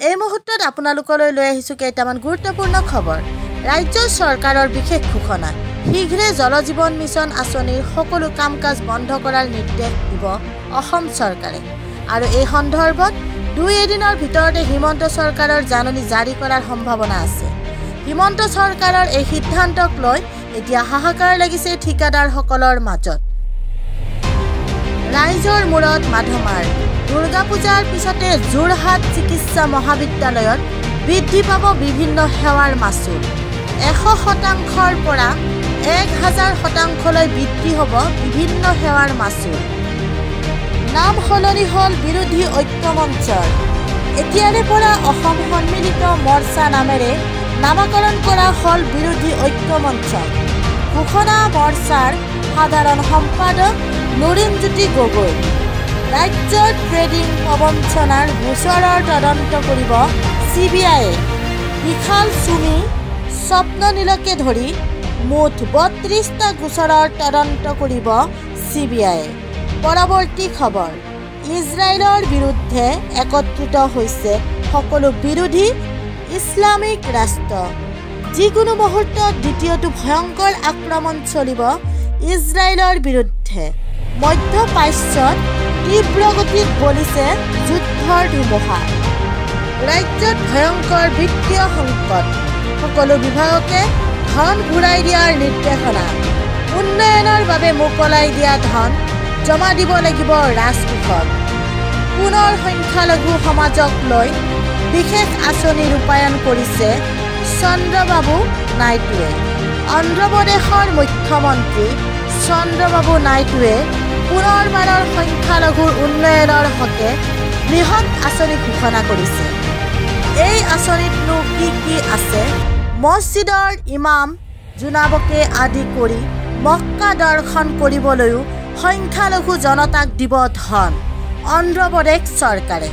এই মুহূৰ্তত আপোনালোকলৈ লৈ আহিছো কেইটামান গুৰুত্বপূৰ্ণ খবৰ। ৰাজ্য চৰকাৰৰ বিশেষ ঘোষণা, শীঘ্ৰে জল জীৱন মিছন আঁচনিৰ সকলো কাম কাজ বন্ধ কৰাৰ নিৰ্দেশ দিব অসম চৰকাৰে। আৰু এই সন্দৰ্ভত 2 দিনৰ ভিতৰতে হিমন্ত চৰকাৰৰ জাননী জাৰি কৰাৰ সম্ভাৱনা আছে। হিমন্ত চৰকাৰৰ এই সিদ্ধান্তক লৈ এতিয়া হাহাকাৰ লাগিছে ঠিকাদাৰসকলৰ মাজত। ৰাইজৰ মূৰত মাধমাৰ। দুৰ্গা পূজাৰ পিছতে যোৰহাট চিকিৎসা মহাবিদ্যালয়ত বৃদ্ধি পাব বিভিন্ন সেৱাৰ মাচুল। 100%ৰ পৰা 1000%লৈ বৃদ্ধি হ'ব বিভিন্ন সেৱাৰ মাচুল। নাম সলনি হ'ল বিৰোধী ঐক্য মঞ্চৰ। এতিয়াৰে পৰা অসম সন্মিলিত মৰ্চা নামেৰে নামাকৰণ কৰা হ'ল বিৰোধী ঐক্য মঞ্চ। ঘোষণা মৰ্চাৰ সাধাৰণ সম্পাদক নৰিনজ্যোতি গগৈ। ৰাজ্যৰ ট্ৰেডিং প্ৰবঞ্চনাৰ গোচৰৰ তদন্ত কৰিব CBIয়ে। বিশাল চুমি স্বপ্ননীলকে ধৰি মুঠ 32টা গোচৰৰ তদন্ত কৰিব CBIয়ে। পৰৱৰ্তী খবৰ, ইজৰাইলৰ বিৰুদ্ধে একত্ৰিত হৈছে সকলো বিৰোধী ইছলামিক ৰাষ্ট্ৰ। যিকোনো মুহূৰ্তত দ্বিতীয়টো ভয়ংকৰ আক্ৰমণ চলিব ইজৰাইলৰ বিৰুদ্ধে। মধ্য প্ৰাচ্যত তীব্ৰ গতিত বলিছে যুদ্ধৰ ধুমুহা। ৰাজ্যত ভয়ংকৰ বিত্তীয় সংকট। সকলো বিভাগকে ধন ঘূৰাই দিয়াৰ নিৰ্দেশনা। উন্নয়নৰ বাবে মোকলাই দিয়া ধন জমা দিব লাগিব ৰাজকোষত। পুনৰ সংখ্যালঘু সমাজক লৈ বিশেষ আঁচনি ৰূপায়ণ কৰিছে চন্দ্ৰবাবু নাইডুৱে। অন্ধ্ৰপ্ৰদেশৰ মুখ্যমন্ত্ৰী চন্দ্ৰবাবু নাইডুৱে পুনৰবাৰৰ সংখ্যালঘুৰ উন্নয়নৰ হকে বৃহৎ আঁচনি ঘোষণা কৰিছে। এই আঁচনিতনো কি আছে? মছজিদৰ ইমাম জোনাবকে আদি কৰি মক্কা দৰ্শন কৰিবলৈও সংখ্যালঘু জনতাক দিব ধন অন্ধ্ৰপ্ৰদেশ চৰকাৰে।